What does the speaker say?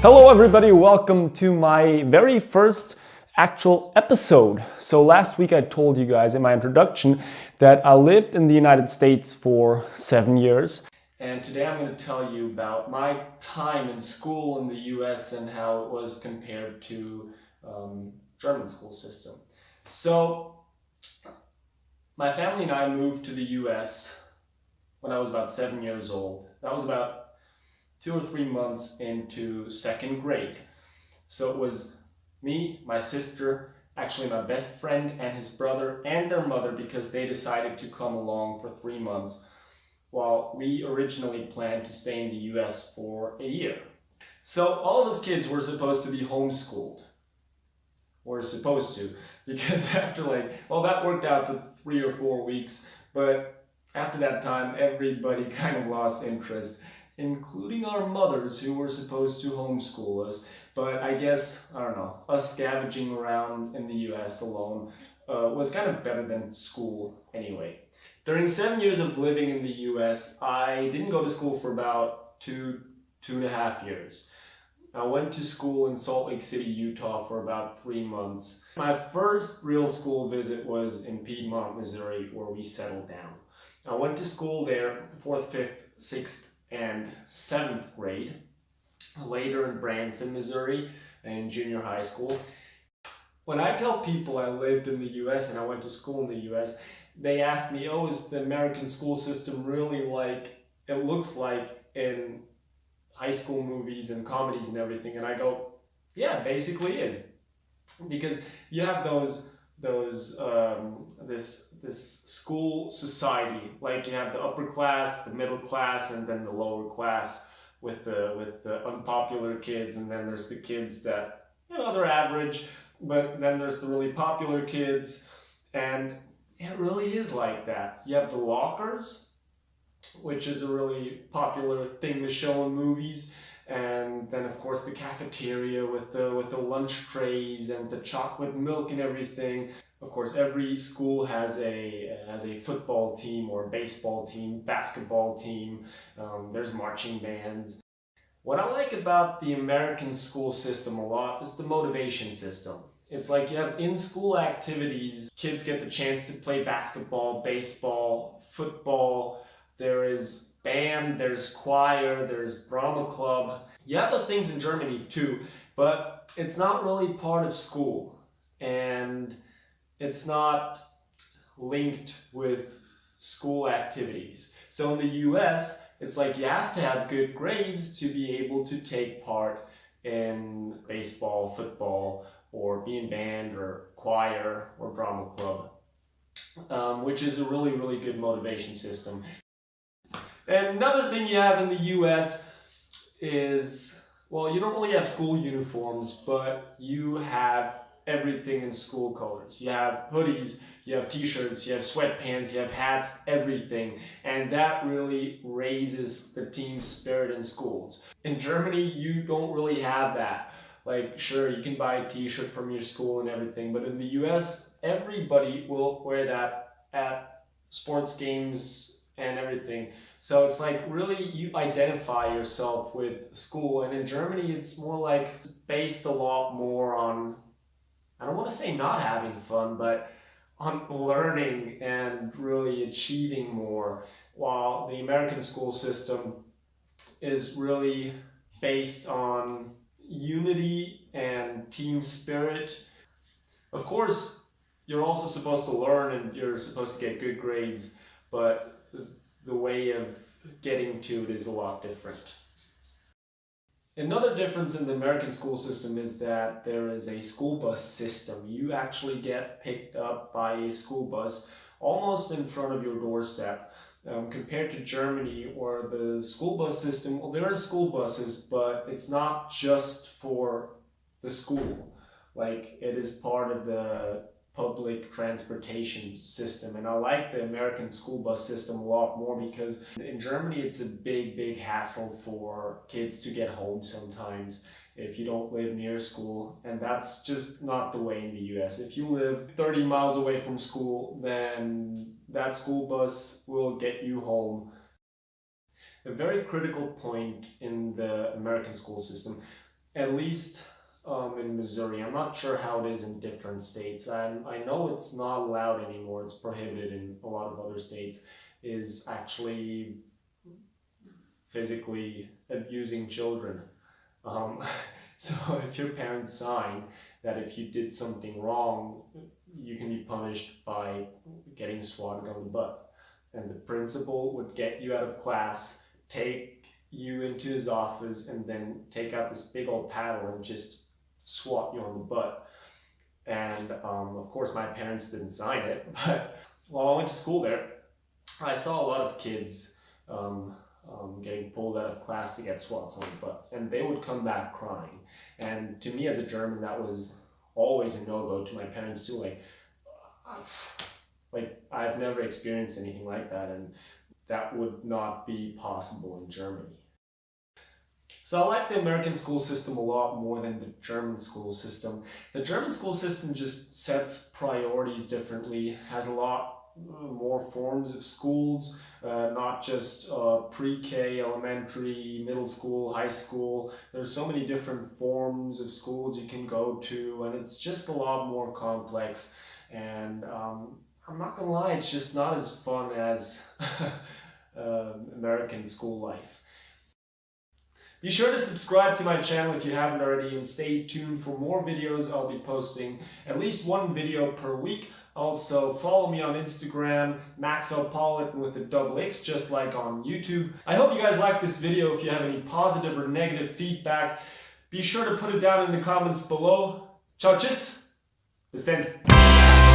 Hello everybody, welcome to my very first actual episode. So last week I told you guys in my introduction that I lived in the United States for 7 years. And today I'm going to tell you about my time in school in the US and how it was compared to German school system. So my family and I moved to the US when I was about 7 years old. That was about 2 or 3 months into second grade. So it was me, my sister, actually my best friend and his brother and their mother, because they decided to come along for 3 months while we originally planned to stay in the US for a year. So all of us kids were supposed to be homeschooled. We're supposed to, because after that worked out for 3 or 4 weeks, but after that time everybody kind of lost interest, including our mothers who were supposed to homeschool us. But I guess, I don't know, us scavenging around in the US alone was kind of better than school anyway. During 7 years of living in the US, I didn't go to school for about two and a half years. I went to school in Salt Lake City, Utah for about 3 months. My first real school visit was in Piedmont, Missouri, where we settled down. I went to school there 4th, 5th, 6th, and 7th grade, later in Branson, Missouri, in junior high school. When I tell people I lived in the US and I went to school in the US, they ask me, oh, is the American school system really like it looks like in high school movies and comedies and everything? And I go, yeah, basically is. Because you have this school society, like you have the upper class, the middle class, and then the lower class with the unpopular kids, and then there's the kids that, they're average, but then there's the really popular kids, and it really is like that. You have the lockers, which is a really popular thing to show in movies, and then of course the cafeteria with the lunch trays and the chocolate milk and everything. Of course, every school has a football team or baseball team, basketball team. There's marching bands. What I like about the American school system a lot is the motivation system. It's like you have in-school activities. Kids get the chance to play basketball, baseball, football. There is band, there's choir, there's drama club. You have those things in Germany too, but it's not really part of school, and it's not linked with school activities. So in the US, it's like you have to have good grades to be able to take part in baseball, football, or be in band or choir or drama club, which is a really, really good motivation system. And another thing you have in the US is, well, you don't really have school uniforms, but you have everything in school colors. You have hoodies, you have t-shirts, you have sweatpants, you have hats, everything. And that really raises the team spirit in schools. In Germany, you don't really have that. Like, sure, you can buy a t-shirt from your school and everything, but in the US, everybody will wear that at sports games and everything. So it's like really you identify yourself with school. And in Germany, it's more like based a lot more on, I don't want to say not having fun, but on learning and really achieving more, while the American school system is really based on unity and team spirit. Of course, you're also supposed to learn and you're supposed to get good grades, but the way of getting to it is a lot different. Another difference in the American school system is that there is a school bus system. You actually get picked up by a school bus almost in front of your doorstep. Compared to Germany, where the school bus system, well, there are school buses, but it's not just for the school. Like, it is part of the public transportation system. And I like the American school bus system a lot more, because in Germany it's a big hassle for kids to get home sometimes if you don't live near school, and that's just not the way in the US. If you live 30 miles away from school, then that school bus will get you home. A very critical point in the American school system, at least in Missouri. I'm not sure how it is in different states. I know it's not allowed anymore. It's prohibited in a lot of other states. Is actually physically abusing children. So if your parents sign that if you did something wrong, you can be punished by getting swatted on the butt. And the principal would get you out of class, take you into his office, and then take out this big old paddle and just swat you on the butt. And of course my parents didn't sign it, but while I went to school there, I saw a lot of kids getting pulled out of class to get swats on the butt, and they would come back crying. And to me as a German, that was always a no-go. To my parents too, like I've never experienced anything like that, and that would not be possible in Germany. So I like the American school system a lot more than the German school system. The German school system just sets priorities differently, has a lot more forms of schools, not just pre-K, elementary, middle school, high school. There's so many different forms of schools you can go to, and it's just a lot more complex. And I'm not gonna lie, it's just not as fun as American school life. Be sure to subscribe to my channel if you haven't already, and stay tuned for more videos. I'll be posting at least one video per week. Also, follow me on Instagram, maxxopolitan with a double X, just like on YouTube. I hope you guys liked this video. If you have any positive or negative feedback, be sure to put it down in the comments below. Ciao, tschüss. Bis dann.